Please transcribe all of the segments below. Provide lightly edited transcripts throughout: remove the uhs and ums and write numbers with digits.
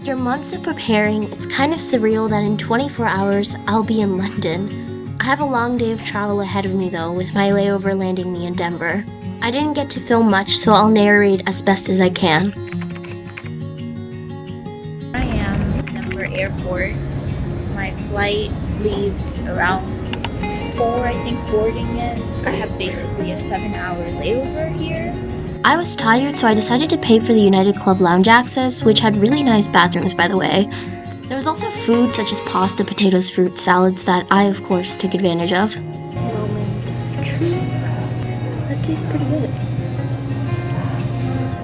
After months of preparing, it's kind of surreal that in 24 hours, I'll be in London. I have a long day of travel ahead of me though, with my layover landing me in Denver. I didn't get to film much, so I'll narrate as best as I can. I am at Denver Airport. My flight leaves around 4, I think boarding is. I have basically a 7-hour layover here. I was tired, so I decided to pay for the United Club lounge access, which had really nice bathrooms, by the way. There was also food such as pasta, potatoes, fruit, salads that I, of course, took advantage of. Moment truth. That tastes pretty good.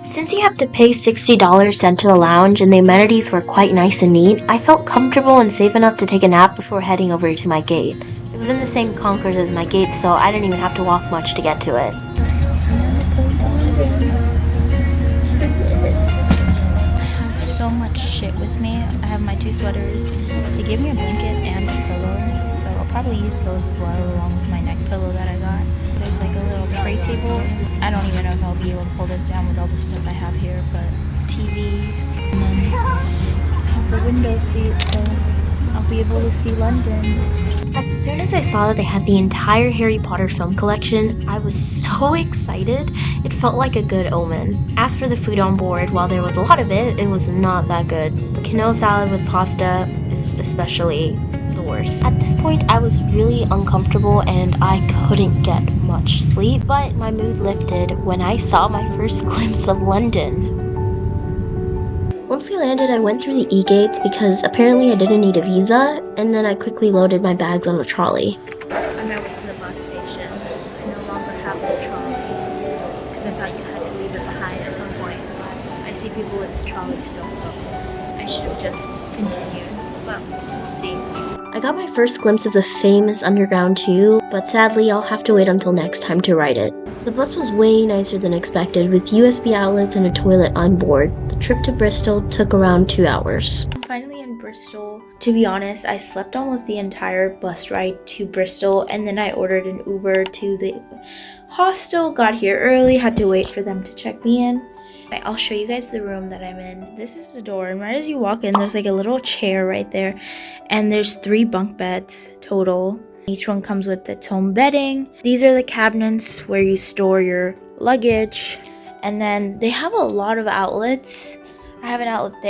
Since you have to pay $60 to enter the lounge and the amenities were quite nice and neat, I felt comfortable and safe enough to take a nap before heading over to my gate. It was in the same concourse as my gate, so I didn't even have to walk much to get to it. This is it. I have so much shit with me. I have my 2 sweaters. They gave me a blanket and a pillow, so I'll probably use those as well along with my neck pillow that I got. There's like a little tray table. I don't even know if I'll be able to pull this down with all the stuff I have here, but TV, and then I have the window seat, so I'll be able to see London. As soon as I saw that they had the entire Harry Potter film collection, I was so excited. It felt like a good omen. As for the food on board, while there was a lot of it, it was not that good. The quinoa salad with pasta is especially the worst. At this point, I was really uncomfortable and I couldn't get much sleep, but my mood lifted when I saw my first glimpse of London. Once we landed, I went through the e-gates because apparently I didn't need a visa, and then I quickly loaded my bags on a trolley. On my way to the bus station, I no longer have the trolley because I thought you had to leave it behind at some point. I see people with the trolley still, so I should have just continued, but we'll see. I got my first glimpse of the famous Underground too, but sadly I'll have to wait until next time to ride it. The bus was way nicer than expected, with USB outlets and a toilet on board. The trip to Bristol took around 2 hours. I'm finally in Bristol. To be honest, I slept almost the entire bus ride to Bristol, and then I ordered an Uber to the hostel, got here early, had to wait for them to check me in. I'll show you guys the room that I'm in. This is the door, and right as you walk in, there's like a little chair right there, and there's 3 bunk beds total. Each one comes with its own bedding. These are the cabinets where you store your luggage, and then they have a lot of outlets. I have an outlet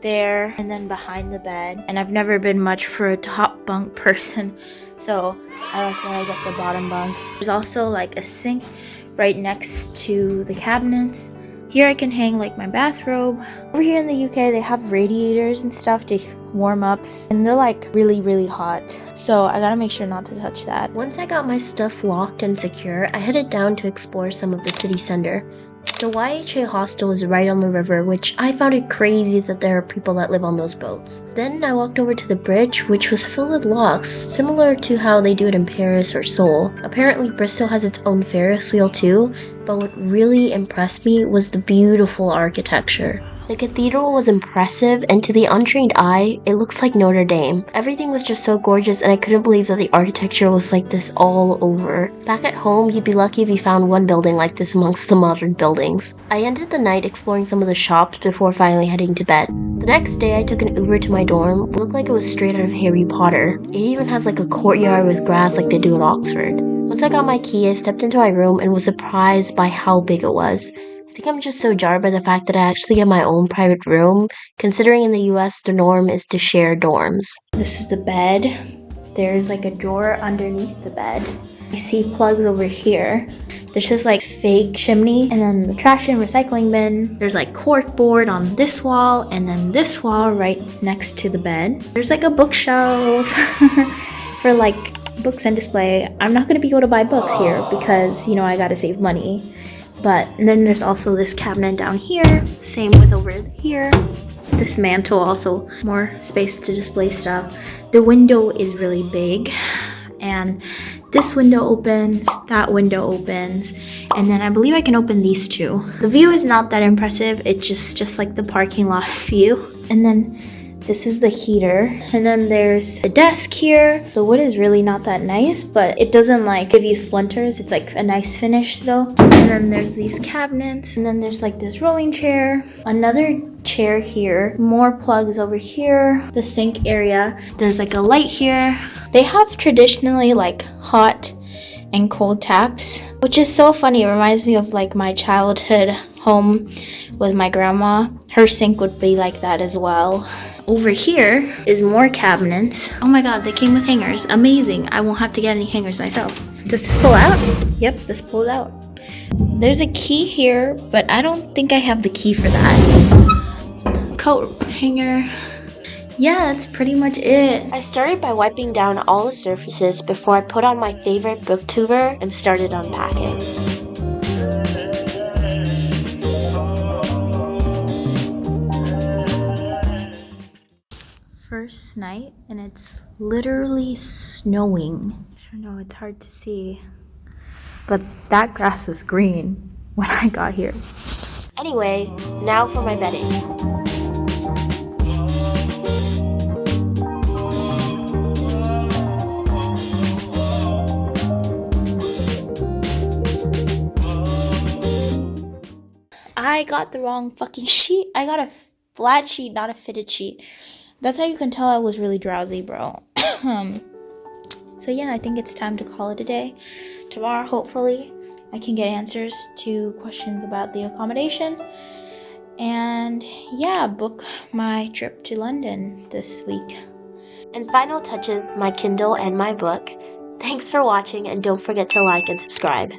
there, and then behind the bed, and I've never been much for a top bunk person, so I like that I get the bottom bunk. There's also like a sink right next to the cabinets. Here I can hang like my bathrobe. Over here in the UK, they have radiators and stuff to warm up, and they're like really, really hot. So I gotta make sure not to touch that. Once I got my stuff locked and secure, I headed down to explore some of the city center. The YHA hostel is right on the river, which I found it crazy that there are people that live on those boats. Then I walked over to the bridge, which was full of locks, similar to how they do it in Paris or Seoul. Apparently Bristol has its own Ferris wheel too, but what really impressed me was the beautiful architecture. The cathedral was impressive, and to the untrained eye, it looks like Notre Dame. Everything was just so gorgeous, and I couldn't believe that the architecture was like this all over. Back at home, you'd be lucky if you found one building like this amongst the modern buildings. I ended the night exploring some of the shops before finally heading to bed. The next day, I took an Uber to my dorm. It looked like it was straight out of Harry Potter. It even has like a courtyard with grass like they do at Oxford. Once I got my key, I stepped into my room and was surprised by how big it was. I think I'm just so jarred by the fact that I actually have my own private room, considering in the US the norm is to share dorms. This is the bed. There's like a drawer underneath the bed. I see plugs over here. There's just like fake chimney, and then the trash and recycling bin. There's like cork board on this wall, and then this wall right next to the bed. There's like a bookshelf for like books and display. I'm not gonna be able to buy books here because, you know, I gotta save money. But then there's also this cabinet down here, same with over here. This mantle, also more space to display stuff. The window is really big, and this window opens, that window opens, and then I believe I can open these two. The view is not that impressive, it's just like the parking lot view. And then This is the heater. And then there's a desk here. The wood is really not that nice, but it doesn't like give you splinters. It's like a nice finish though. And then there's these cabinets. And then there's like this rolling chair. Another chair here. More plugs over here. The sink area. There's like a light here. They have traditionally like hot and cold taps, which is so funny. It reminds me of like my childhood home with my grandma. Her sink would be like that as well. Over here is more cabinets. Oh my god, they came with hangers. Amazing. I won't have to get any hangers myself. Does this pull out? Yep, this pulls out. There's a key here, but I don't think I have the key for that. Coat hanger. Yeah, that's pretty much it. I started by wiping down all the surfaces before I put on my favorite booktuber and started unpacking. First night, and it's literally snowing. I don't know, it's hard to see. But that grass was green when I got here. Anyway, now for my bedding. I got the wrong fucking sheet. I got a flat sheet, not a fitted sheet. That's how you can tell I was really drowsy, bro. So yeah, I think it's time to call it a day. Tomorrow, hopefully, I can get answers to questions about the accommodation. And yeah, book my trip to London this week. And final touches, my Kindle and my book. Thanks for watching, and don't forget to like and subscribe.